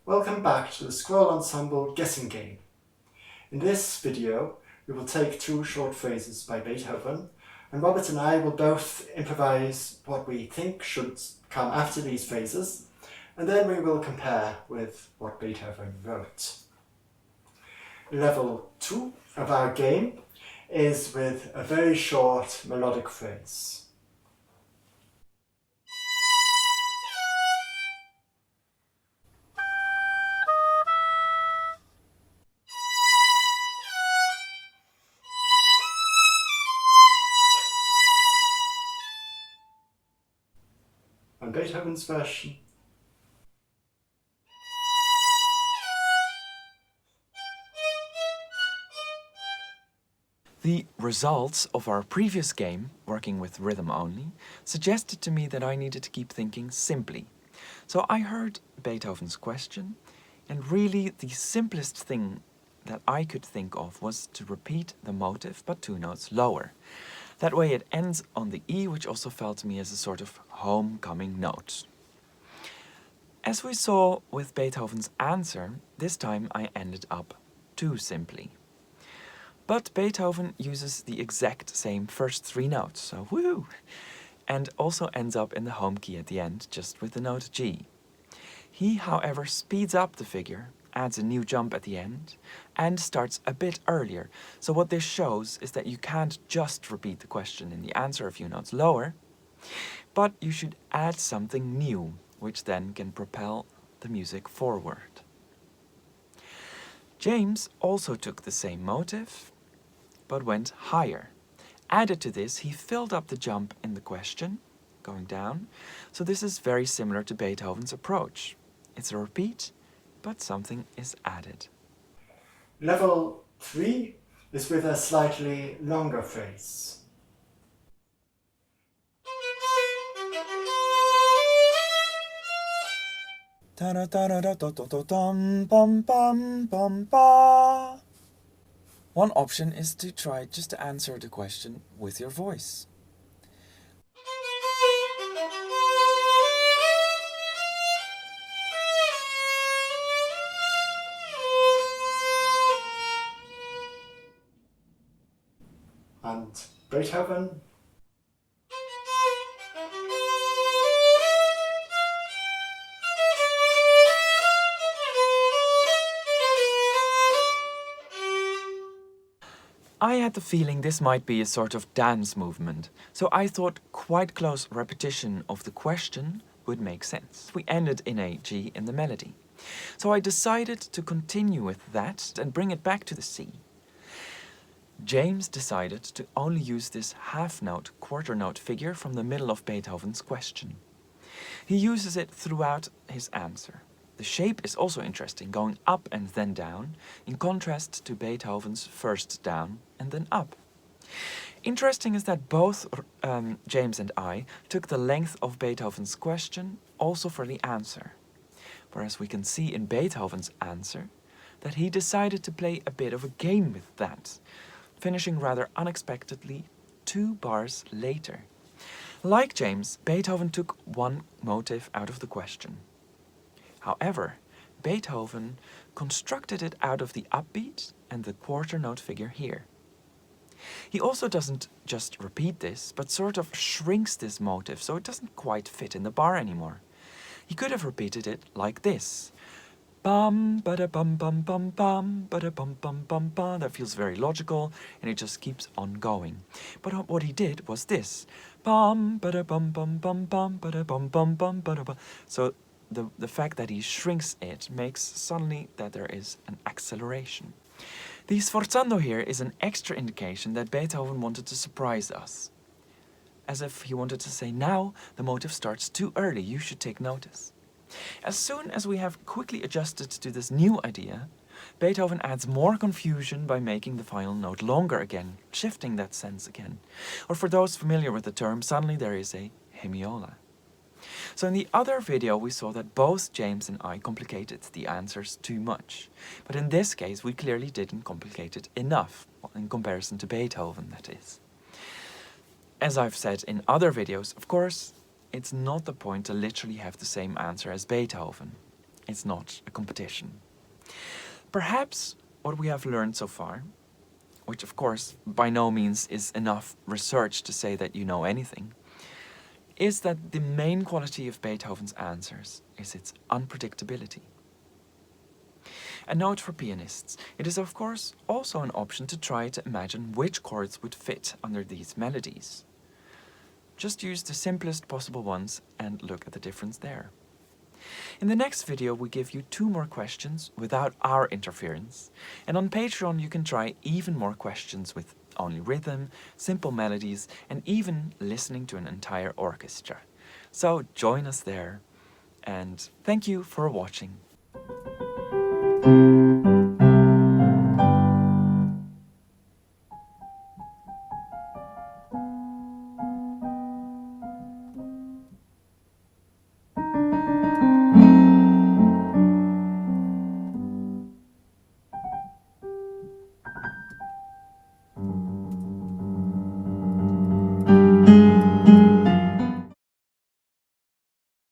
Welcome back to the Scroll Ensemble guessing game. In this video, we will take two short phrases by Beethoven, and Robert and I will both improvise what we think should come after these phrases, and then we will compare with what Beethoven wrote. Level 2 of our game is with a very short melodic phrase. On Beethoven's version. The results of our previous game, working with rhythm only, suggested to me that I needed to keep thinking simply. So I heard Beethoven's question, and really the simplest thing that I could think of was to repeat the motive but 2 notes lower. That way it ends on the E, which also felt to me as a sort of homecoming note. As we saw with Beethoven's answer, this time I ended up too simply. But Beethoven uses the exact same first 3 notes, so woohoo! And also ends up in the home key at the end, just with the note G. He, however, speeds up the figure, adds a new jump at the end, and starts a bit earlier. So what this shows is that you can't just repeat the question in the answer a few notes lower, but you should add something new, which then can propel the music forward. James also took the same motive, but went higher. Added to this, he filled up the jump in the question, going down, so this is very similar to Beethoven's approach. It's a repeat, but something is added. Level 3 is with a slightly longer phrase. One option is to try just to answer the question with your voice. And Beethoven. I had the feeling this might be a sort of dance movement, so I thought quite close repetition of the question would make sense. We ended in a G in the melody. So I decided to continue with that and bring it back to the C. James decided to only use this half-note, quarter-note figure from the middle of Beethoven's question. He uses it throughout his answer. The shape is also interesting, going up and then down, in contrast to Beethoven's first down and then up. Interesting is that both James and I took the length of Beethoven's question also for the answer, whereas we can see in Beethoven's answer that he decided to play a bit of a game with that, finishing rather unexpectedly 2 bars later. Like James, Beethoven took one motive out of the question. However, Beethoven constructed it out of the upbeat and the quarter note figure here. He also doesn't just repeat this, but sort of shrinks this motive so it doesn't quite fit in the bar anymore. He could have repeated it like this. Bum, bada bum bum bum bum, bada bum bum bum bum. That feels very logical, and it just keeps on going. But what he did was this. Bum, bada bum bum bum bum, bada bum bum bum, bada bum. So the fact that he shrinks it makes suddenly that there is an acceleration. The sforzando here is an extra indication that Beethoven wanted to surprise us. As if he wanted to say, now the motive starts too early, you should take notice. As soon as we have quickly adjusted to this new idea, Beethoven adds more confusion by making the final note longer again, shifting that sense again. Or for those familiar with the term, suddenly there is a hemiola. So in the other video we saw that both James and I complicated the answers too much. But in this case we clearly didn't complicate it enough, in comparison to Beethoven, that is. As I've said in other videos, of course, it's not the point to literally have the same answer as Beethoven. It's not a competition. Perhaps what we have learned so far, which of course by no means is enough research to say that you know anything, is that the main quality of Beethoven's answers is its unpredictability. A note for pianists, it is of course also an option to try to imagine which chords would fit under these melodies. Just use the simplest possible ones and look at the difference there. In the next video we give you 2 more questions without our interference, and on Patreon you can try even more questions with only rhythm, simple melodies, and even listening to an entire orchestra. So join us there, and thank you for watching.